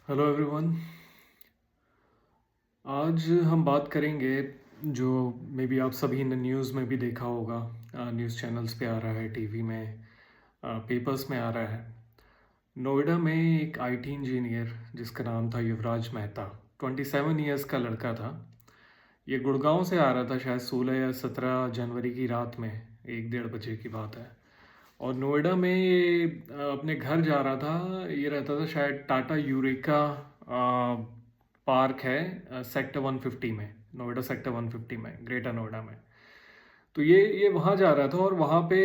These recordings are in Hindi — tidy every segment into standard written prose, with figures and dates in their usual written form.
Hello everyone. आज हम बात करेंगे जो मे बी आप सभी ने न्यूज़ में भी देखा होगा। न्यूज़ चैनल्स पे आ रहा है, टीवी में, पेपर्स में आ रहा है। नोएडा में एक आईटी इंजीनियर जिसका नाम था युवराज मेहता, 27 इयर्स का लड़का था। ये गुड़गांव से आ रहा था, शायद 16 या 17 जनवरी की रात में, 1-1:30 बजे की बात है। और नोएडा में ये अपने घर जा रहा था। ये रहता था शायद टाटा यूरेका पार्क है, सेक्टर 150 में, नोएडा सेक्टर 150 में, ग्रेटर नोएडा में। तो ये वहाँ जा रहा था और वहाँ पे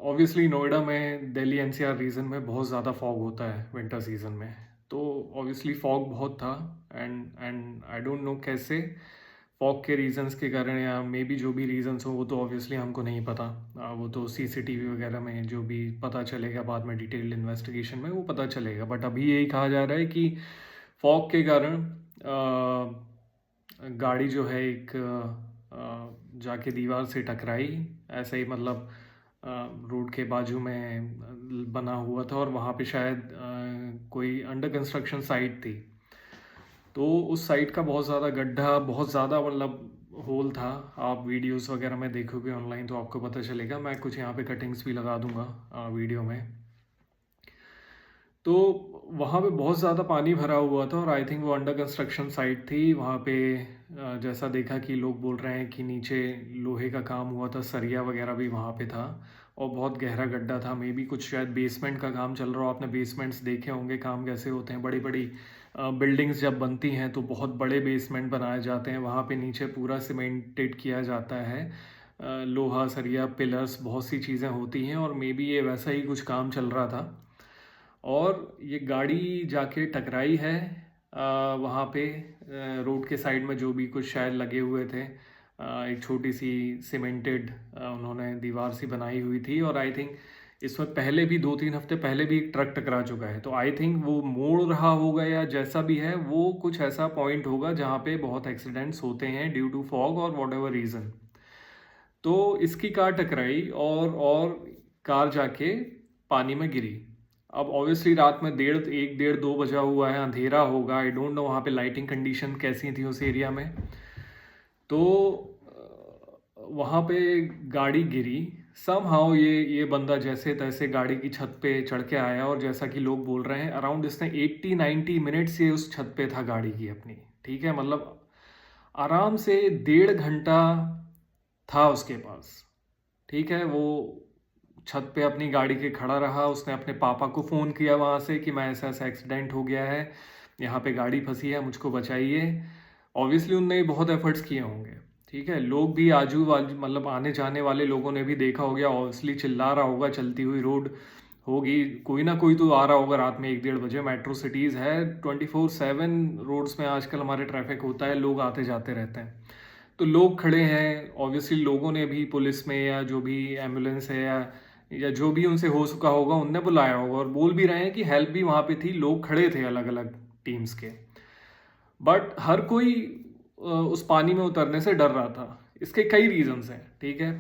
ऑब्वियसली नोएडा में, दिल्ली एनसीआर रीजन में बहुत ज़्यादा फॉग होता है विंटर सीजन में। तो ऑब्वियसली फॉग बहुत था। एंड आई डोंट नो कैसे फॉग के रीजंस के कारण, या मे बी जो भी रीजंस हो वो तो ऑब्वियसली हमको नहीं पता। वो तो सीसीटीवी वगैरह में जो भी पता चलेगा बाद में, डिटेल्ड इन्वेस्टिगेशन में वो पता चलेगा। बट अभी यही कहा जा रहा है कि फॉग के कारण गाड़ी जो है एक जाके दीवार से टकराई। ऐसे ही मतलब रोड के बाजू में बना हुआ था और वहाँ पे शायद कोई अंडर कंस्ट्रक्शन साइट थी। तो उस साइट का बहुत ज़्यादा गड्ढा, बहुत ज़्यादा मतलब होल था। आप वीडियोस वगैरह में देखोगे ऑनलाइन तो आपको पता चलेगा। मैं कुछ यहाँ पे कटिंग्स भी लगा दूंगा वीडियो में। तो वहाँ पे बहुत ज़्यादा पानी भरा हुआ था और आई थिंक वो अंडर कंस्ट्रक्शन साइट थी। वहाँ पे जैसा देखा कि लोग बोल रहे हैं कि नीचे लोहे का काम हुआ था, सरिया वगैरह भी वहाँ पे था और बहुत गहरा गड्ढा था। मे बी कुछ शायद बेसमेंट का काम चल रहा हो। आपने बेसमेंट्स देखे होंगे काम कैसे होते हैं। बड़ी बड़ी बिल्डिंग्स जब बनती हैं तो बहुत बड़े बेसमेंट बनाए जाते हैं। वहाँ पे नीचे पूरा सीमेंटेड किया जाता है, लोहा, सरिया, पिलर्स, बहुत सी चीज़ें होती हैं। और मे बी ये वैसा ही कुछ काम चल रहा था और ये गाड़ी जाके टकराई है वहाँ पे। रोड के साइड में जो भी कुछ शायद लगे हुए थे, एक छोटी सी सीमेंटेड उन्होंने दीवार सी बनाई हुई थी। और आई थिंक इसमें पहले भी 2-3 हफ्ते पहले भी एक ट्रक टकरा चुका है। तो आई थिंक वो मोड़ रहा होगा या जैसा भी है, वो कुछ ऐसा पॉइंट होगा जहाँ पे बहुत एक्सीडेंट्स होते हैं ड्यू टू फॉग और वॉट एवर रीज़न। तो इसकी कार टकराई और कार जाके पानी में गिरी। अब ऑब्वियसली रात में 1:30-1:30-2 बजा हुआ है, अंधेरा होगा। आई डोंट नो वहाँ पे लाइटिंग कंडीशन कैसी थी उस एरिया में। तो वहाँ पे गाड़ी गिरी। समहाउ ये बंदा जैसे तैसे गाड़ी की छत पे चढ़ के आया और जैसा कि लोग बोल रहे हैं अराउंड इसने 80-90 मिनट से उस छत पे था गाड़ी की अपनी। ठीक है, मतलब आराम से 1.5 घंटा था उसके पास। ठीक है, वो छत पे अपनी गाड़ी के खड़ा रहा। उसने अपने पापा को फ़ोन किया वहाँ से कि मैं ऐसा ऐसा एक्सीडेंट हो गया है, यहाँ पे गाड़ी फंसी है, मुझको बचाइए। ऑब्वियसली उनने बहुत एफर्ट्स किए होंगे। ठीक है, लोग भी आजू बाजू मतलब आने जाने वाले लोगों ने भी देखा होगा, ऑब्वियसली चिल्ला रहा होगा। चलती हुई रोड होगी, कोई ना कोई तो आ रहा होगा रात में 1-1:30 बजे। मेट्रो सिटीज़ है, 24/7 रोड्स में आजकल हमारे ट्रैफिक होता है, लोग आते जाते रहते हैं। तो लोग खड़े हैं, ऑब्वियसली लोगों ने भी पुलिस में या जो भी एम्बुलेंस है या जो भी उनसे हो सका होगा उनने बुलाया होगा। और बोल भी रहे हैं कि हेल्प भी वहाँ पे थी, लोग खड़े थे अलग अलग टीम्स के। बट हर कोई उस पानी में उतरने से डर रहा था। इसके कई रीजंस हैं। ठीक है,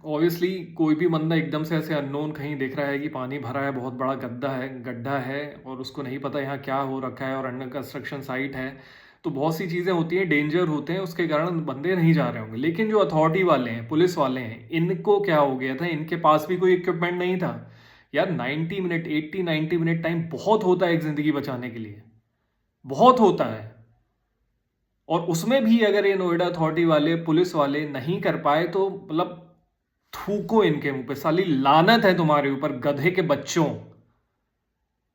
ऑब्वियसली कोई भी बंदा एकदम से ऐसे अननोन कहीं देख रहा है कि पानी भरा है, बहुत बड़ा गड्ढा है और उसको नहीं पता यहाँ क्या हो रखा है और अंडर कंस्ट्रक्शन साइट है, तो बहुत सी चीज़ें होती हैं, डेंजर होते हैं, उसके कारण बंदे नहीं जा रहे होंगे। लेकिन जो अथॉरिटी वाले हैं, पुलिस वाले हैं, इनको क्या हो गया था, इनके पास भी कोई इक्विपमेंट नहीं था। यार 90 मिनट, 80-90 मिनट टाइम बहुत होता है एक ज़िंदगी बचाने के लिए, बहुत होता है। और उसमें भी अगर ये नोएडा अथॉरिटी वाले, पुलिस वाले नहीं कर पाए तो मतलब थूको इनके मुंह पे, साली लानत है तुम्हारे ऊपर, गधे के बच्चों।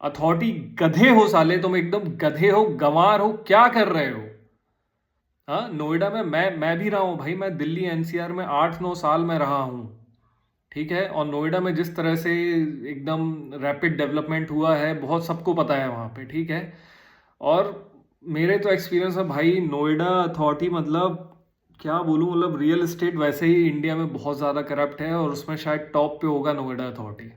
अथॉरिटी गधे हो साले, तुम एकदम गधे हो, गंवार हो, क्या कर रहे हो। हाँ, नोएडा में मैं भी रहा हूं भाई। मैं दिल्ली एनसीआर में 8-9 साल में रहा हूं। ठीक है, और नोएडा में जिस तरह से एकदम रैपिड डेवलपमेंट हुआ है, बहुत सबको पता है वहाँ पे। ठीक है, और मेरे तो एक्सपीरियंस है भाई, नोएडा अथॉरिटी मतलब क्या बोलूँ, मतलब रियल एस्टेट वैसे ही इंडिया में बहुत ज़्यादा करप्ट है और उसमें शायद टॉप पे होगा नोएडा अथॉरिटी।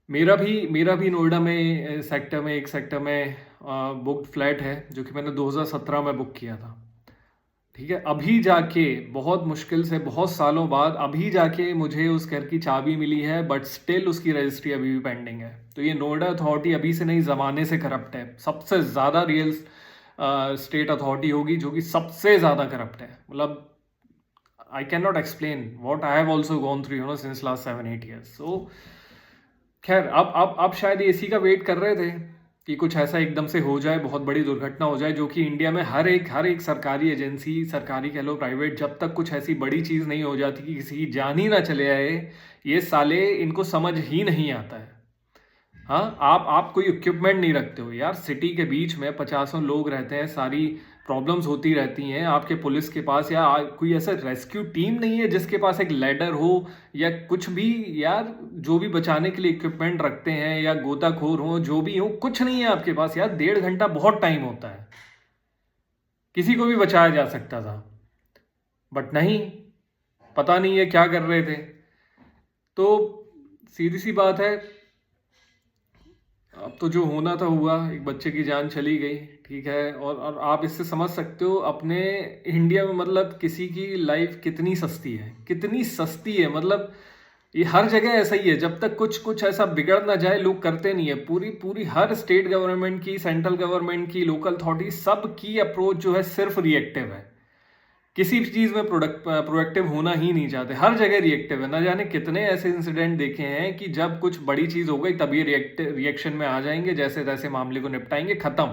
मेरा भी नोएडा में सेक्टर में, एक सेक्टर में बुकड फ्लैट है जो कि मैंने 2017 में बुक किया था। ठीक है, अभी जाके बहुत मुश्किल से बहुत सालों बाद अभी जाके मुझे उस घर की चाबी मिली है, बट स्टिल उसकी रजिस्ट्री अभी भी पेंडिंग है। तो ये नोएडा अथॉरिटी अभी से नहीं, ज़माने से करप्ट है। सबसे ज़्यादा रियल स्टेट अथॉरिटी होगी जो कि सबसे ज़्यादा करप्ट है। मतलब I can not explain what I have also gone through since last 7-8 years। सो खैर, अब शायद इसी का वेट कर रहे थे कि कुछ ऐसा एकदम से हो जाए, बहुत बड़ी दुर्घटना हो जाए, जो कि इंडिया में हर एक सरकारी एजेंसी, सरकारी कह लो प्राइवेट, जब तक कुछ ऐसी बड़ी चीज़ नहीं हो जाती कि किसी की जान ही ना चले आए, ये साले इनको समझ ही नहीं आता है। हाँ, आप कोई इक्विपमेंट नहीं रखते हो यार, सिटी के बीच में 50 लोग रहते हैं, सारी प्रॉब्लम्स होती रहती हैं आपके पुलिस के पास, या कोई ऐसा रेस्क्यू टीम नहीं है जिसके पास एक लैडर हो या कुछ भी यार, जो भी बचाने के लिए इक्विपमेंट रखते हैं, या गोताखोर हो, जो भी हो, कुछ नहीं है आपके पास यार। 1.5 घंटा बहुत टाइम होता है, किसी को भी बचाया जा सकता था, बट नहीं, पता नहीं है क्या कर रहे थे। तो सीधी सी बात है, अब तो जो होना था हुआ, एक बच्चे की जान चली गई, ठीक है। और आप इससे समझ सकते हो अपने इंडिया में मतलब किसी की लाइफ कितनी सस्ती है, कितनी सस्ती है। मतलब ये हर जगह ऐसा ही है, जब तक कुछ कुछ ऐसा बिगड़ ना जाए लोग करते नहीं है। पूरी पूरी हर स्टेट गवर्नमेंट की, सेंट्रल गवर्नमेंट की, लोकल अथॉरिटी, सब की अप्रोच जो है सिर्फ रिएक्टिव है। किसी भी चीज़ में प्रोएक्टिव होना ही नहीं चाहते, हर जगह रिएक्टिव है। ना जाने कितने ऐसे इंसिडेंट देखे हैं कि जब कुछ बड़ी चीज़ हो गई तभी रिएक्शन में आ जाएंगे, जैसे तैसे मामले को निपटाएंगे, खत्म।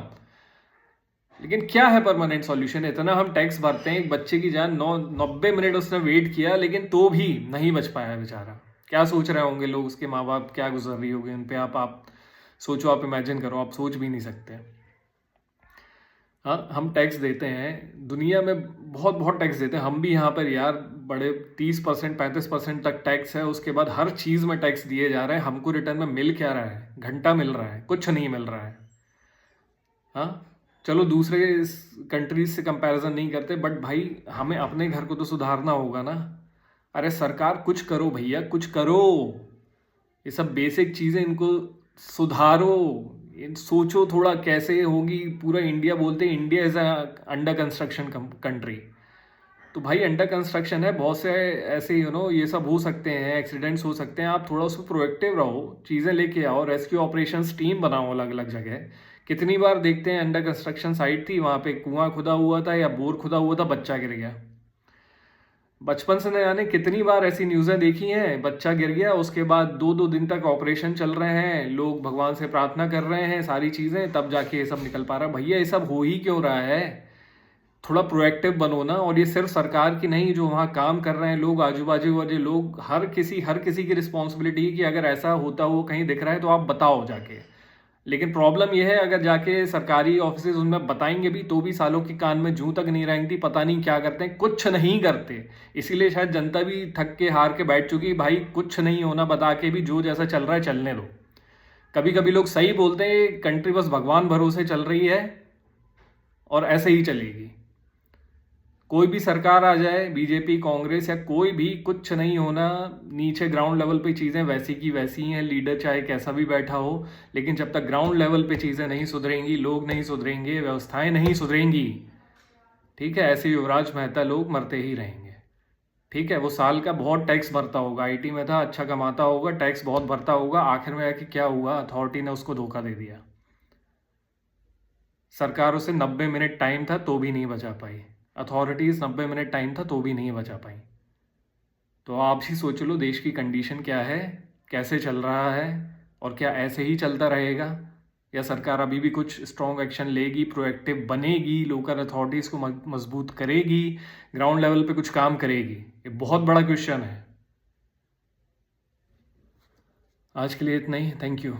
लेकिन क्या है परमानेंट सॉल्यूशन? इतना हम टैक्स भरते हैं, एक बच्चे की जान 90 मिनट उसने वेट किया, लेकिन तो भी नहीं बच पाया बेचारा। क्या सोच रहे होंगे लोग, उसके माँ बाप क्या गुजर रही होगी उन पे, आप सोचो, आप इमेजिन करो, आप सोच भी नहीं सकते। हाँ, हम टैक्स देते हैं, दुनिया में बहुत बहुत टैक्स देते हैं, हम भी यहाँ पर यार बड़े 30% 35% तक टैक्स है। उसके बाद हर चीज़ में टैक्स दिए जा रहे हैं, हमको रिटर्न में मिल क्या रहा है? घंटा मिल रहा है, कुछ नहीं मिल रहा है। हाँ, चलो दूसरे कंट्रीज से कंपैरिजन नहीं करते, बट भाई हमें अपने घर को तो सुधारना होगा ना। अरे सरकार कुछ करो भैया, कुछ करो, ये सब बेसिक चीज़ें इनको सुधारो। सोचो थोड़ा कैसे होगी। पूरा इंडिया, बोलते हैं India is under construction country. तो भाई अंडर कंस्ट्रक्शन है, बहुत से ऐसे ये सब हो सकते हैं, एक्सीडेंट्स हो सकते हैं। आप थोड़ा उसको प्रोएक्टिव रहो, चीज़ें लेके आओ, रेस्क्यू ऑपरेशंस टीम बनाओ अलग अलग जगह। कितनी बार देखते हैं अंडर कंस्ट्रक्शन साइट थी, वहाँ पे कुआं खुदा हुआ था या बोर खुदा हुआ था, बच्चा गिर गया। बचपन से न जाने कितनी बार ऐसी न्यूज़ें देखी हैं, बच्चा गिर गया, उसके बाद 2-2 दिन तक ऑपरेशन चल रहे हैं, लोग भगवान से प्रार्थना कर रहे हैं, सारी चीज़ें, तब जाके ये सब निकल पा रहा है। भैया ये सब हो ही क्यों रहा है? थोड़ा प्रोएक्टिव बनो ना। और ये सिर्फ सरकार की नहीं, जो वहाँ काम कर रहे हैं लोग, आजू बाजू वाले लोग, हर किसी की रिस्पॉन्सिबिलिटी है कि अगर ऐसा होता हो कहीं दिख रहा है तो आप बताओ जाके। लेकिन प्रॉब्लम यह है, अगर जाके सरकारी ऑफिस उनमें बताएंगे भी तो भी सालों के कान में जूं तक नहीं रहेंगी, पता नहीं क्या करते हैं, कुछ नहीं करते। इसीलिए शायद जनता भी थक के हार के बैठ चुकी, भाई कुछ नहीं होना, बता के भी जो जैसा चल रहा है चलने दो। कभी कभी लोग सही बोलते हैं, कंट्री बस भगवान भरोसे चल रही है और ऐसे ही चलेगी। कोई भी सरकार आ जाए, बीजेपी, कांग्रेस या कोई भी, कुछ नहीं होना। नीचे ग्राउंड लेवल पे चीज़ें वैसी की वैसी हैं, लीडर चाहे कैसा भी बैठा हो, लेकिन जब तक ग्राउंड लेवल पे चीज़ें नहीं सुधरेंगी, लोग नहीं सुधरेंगे, व्यवस्थाएं नहीं सुधरेंगी, ठीक है, ऐसे युवराज मेहता लोग मरते ही रहेंगे। ठीक है, वो साल का बहुत टैक्स भरता होगा, आईटी में था, अच्छा कमाता होगा, टैक्स बहुत भरता होगा, आखिर में आके क्या हुआ? अथॉरिटी ने उसको धोखा दे दिया। सरकारों से 90 मिनट टाइम था तो भी नहीं बचा पाई, अथॉरिटीज़ 90 मिनट टाइम था तो भी नहीं बचा पाई। तो आप ही सोच लो देश की कंडीशन क्या है, कैसे चल रहा है, और क्या ऐसे ही चलता रहेगा, या सरकार अभी भी कुछ स्ट्रॉन्ग एक्शन लेगी, प्रोएक्टिव बनेगी, लोकल अथॉरिटीज़ को मजबूत करेगी, ग्राउंड लेवल पे कुछ काम करेगी? ये बहुत बड़ा क्वेश्चन है। आज के लिए इतना ही, थैंक यू।